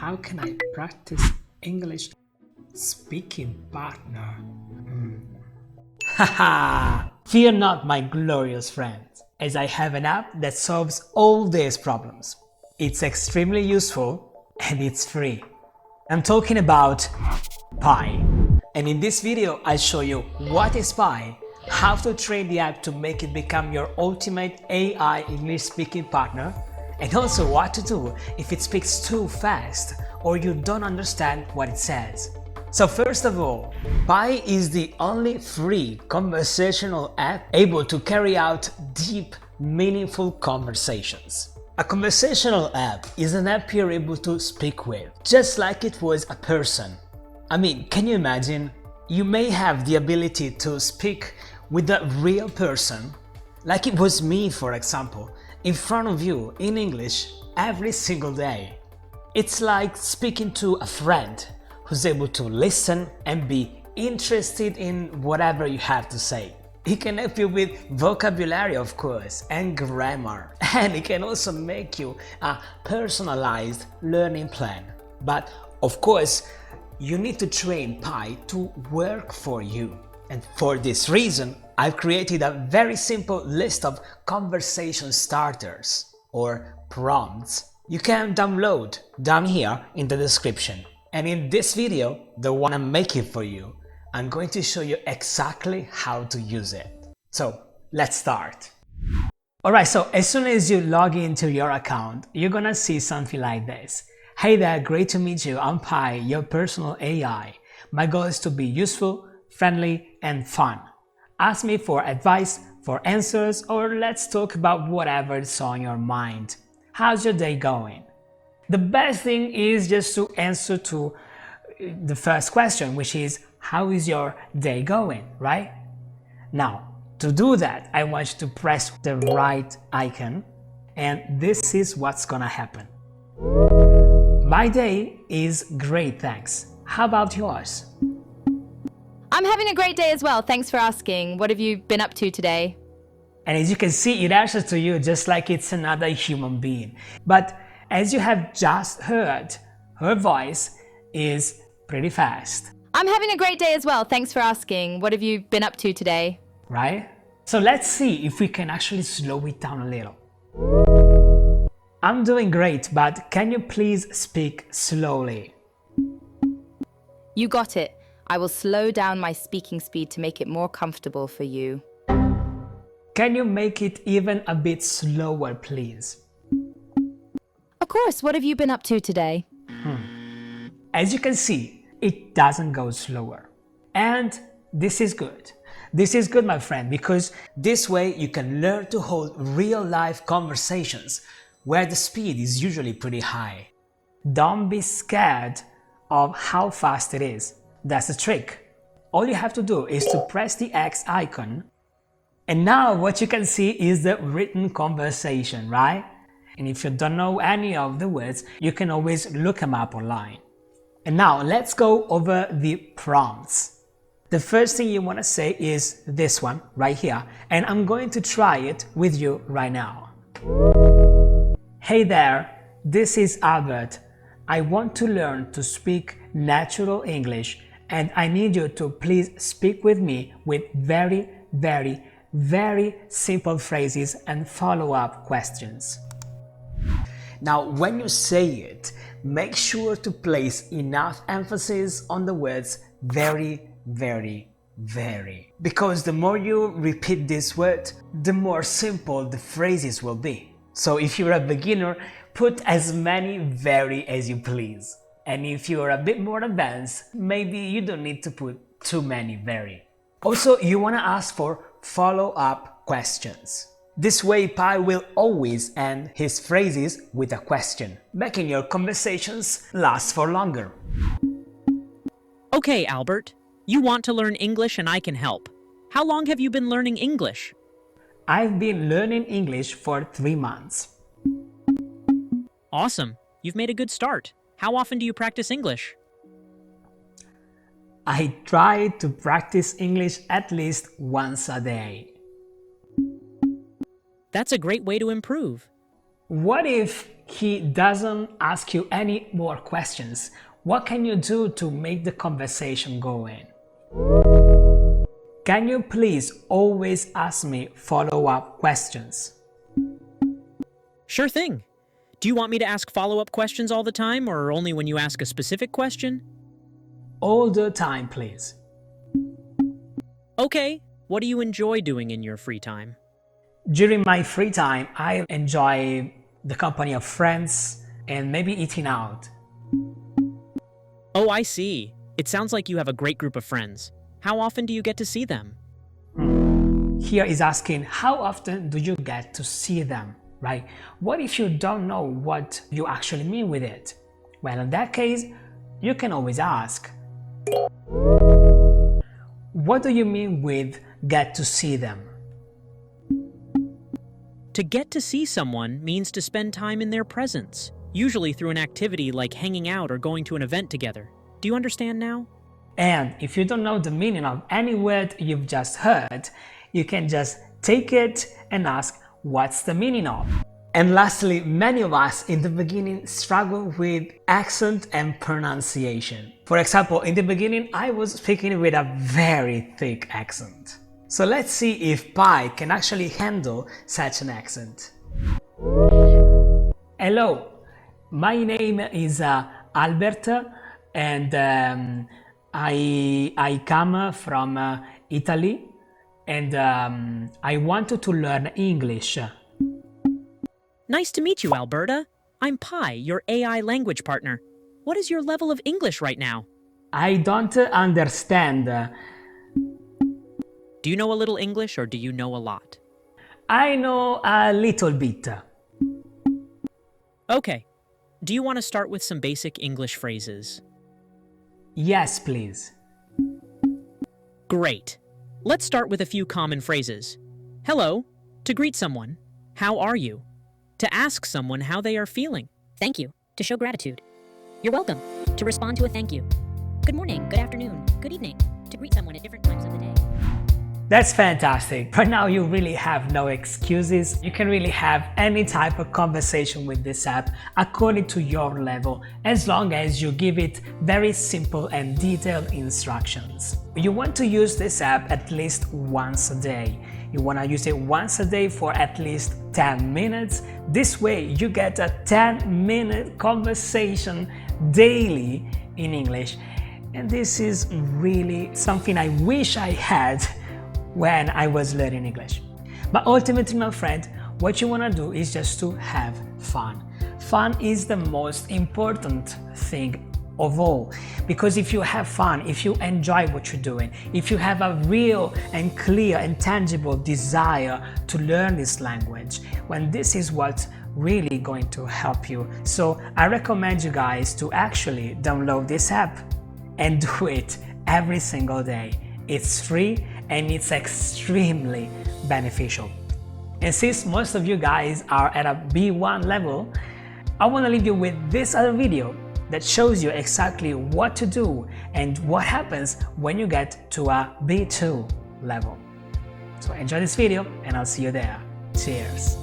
how can I practice English speaking partner? Haha! Fear not, my glorious friends, as I have an app that solves all these problems. It's extremely useful and it's free. I'm talking about Pi. And in this video, I'll show you what is Pi, how to train the app to make it become your ultimate AI English speaking partner, and also what to do if it speaks too fast or you don't understand what it says. So first of all, Pi is the only free conversational app able to carry out deep, meaningful conversations. A conversational app is an app you're able to speak with, just like it was a person. I mean, can you imagine? You may have the ability to speak with a real person, like it was me, for example, in front of you in English every single day. It's like speaking to a friend who's able to listen and be interested in whatever you have to say. It can help you with vocabulary, of course, and grammar. And it can also make you a personalized learning plan. But of course, you need to train Pi to work for you. And for this reason, I've created a very simple list of conversation starters or prompts you can download down here in the description. And in this video, the one I'm making for you, I'm going to show you exactly how to use it. So let's start. Alright, so as soon as you log into your account, you're gonna see something like this. Hey there, great to meet you. I'm Pi, your personal AI. My goal is to be useful, friendly, and fun. Ask me for advice, for answers, or let's talk about whatever is on your mind. How's your day going? The best thing is just to answer to the first question, which is, how is your day going, right? Now, to do that, I want you to press the right icon, and this is what's gonna happen. My day is great, thanks. How about yours? I'm having a great day as well. Thanks for asking. What have you been up to today? And as you can see, it answers to you just like it's another human being. But as you have just heard, her voice is pretty fast. I'm having a great day as well. Thanks for asking. What have you been up to today? Right? So let's see if we can actually slow it down a little. I'm doing great, but can you please speak slowly? You got it. I will slow down my speaking speed to make it more comfortable for you. Can you make it even a bit slower, please? Of course. What have you been up to today? As you can see, it doesn't go slower. And this is good. This is good, my friend, because this way you can learn to hold real-life conversations where the speed is usually pretty high. Don't be scared of how fast it is. That's the trick. All you have to do is to press the X icon, and now what you can see is the written conversation, right? And if you don't know any of the words, you can always look them up online. And now let's go over the prompts. The first thing you want to say is this one right here, and I'm going to try it with you right now. Hey there, this is Albert. I want to learn to speak natural English, and I need you to please speak with me with very, very, very simple phrases and follow-up questions. Now, when you say it, make sure to place enough emphasis on the words very, very, very. Because the more you repeat this word, the more simple the phrases will be. So if you're a beginner, put as many very as you please. And if you're a bit more advanced, maybe you don't need to put too many very. Also, you want to ask for follow-up questions. This way, Pi will always end his phrases with a question, making your conversations last for longer. Okay, Albert. You want to learn English and I can help. How long have you been learning English? I've been learning English for 3 months. Awesome. You've made a good start. How often do you practice English? I try to practice English at least once a day. That's a great way to improve. What if he doesn't ask you any more questions? What can you do to make the conversation go in? Can you please always ask me follow-up questions? Sure thing. Do you want me to ask follow-up questions all the time or only when you ask a specific question? All the time, please. Okay. What do you enjoy doing in your free time? During my free time, I enjoy the company of friends and maybe eating out. Oh, I see. It sounds like you have a great group of friends. How often do you get to see them? Here is asking, how often do you get to see them, right? What if you don't know what you actually mean with it? Well, in that case, you can always ask. What do you mean with get to see them? To get to see someone means to spend time in their presence, usually through an activity like hanging out or going to an event together. Do you understand now? And if you don't know the meaning of any word you've just heard, you can just take it and ask, what's the meaning of? And lastly, many of us in the beginning struggle with accent and pronunciation. For example, in the beginning, I was speaking with a very thick accent. So let's see if Pi can actually handle such an accent. Hello, my name is Albert and I come from Italy and I wanted to learn English. Nice to meet you, Alberta. I'm Pi, your AI language partner. What is your level of English right now? I don't understand. Do you know a little English or do you know a lot? I know a little bit. Okay. Do you want to start with some basic English phrases? Yes, please. Great. Let's start with a few common phrases. Hello, to greet someone. How are you? To ask someone how they are feeling. Thank you, to show gratitude. You're welcome, to respond to a thank you. Good morning, good afternoon, good evening, to greet someone at different times of the day. That's fantastic. Right now you really have no excuses. You can really have any type of conversation with this app according to your level, as long as you give it very simple and detailed instructions. You want to use this app at least once a day. You want to use it once a day for at least 10 minutes. This way you get a 10-minute conversation daily in English. And this is really something I wish I had when I was learning English. But ultimately, my friend, what you want to do is just to have fun. Fun is the most important thing of all, because if you have fun, if you enjoy what you're doing, if you have a real and clear and tangible desire to learn this language, when this is what really going to help you. So I recommend you guys to actually download this app and do it every single day. It's free and it's extremely beneficial. And since most of you guys are at a B1 level, I want to leave you with this other video that shows you exactly what to do and what happens when you get to a B2 level. So enjoy this video and I'll see you there. Cheers!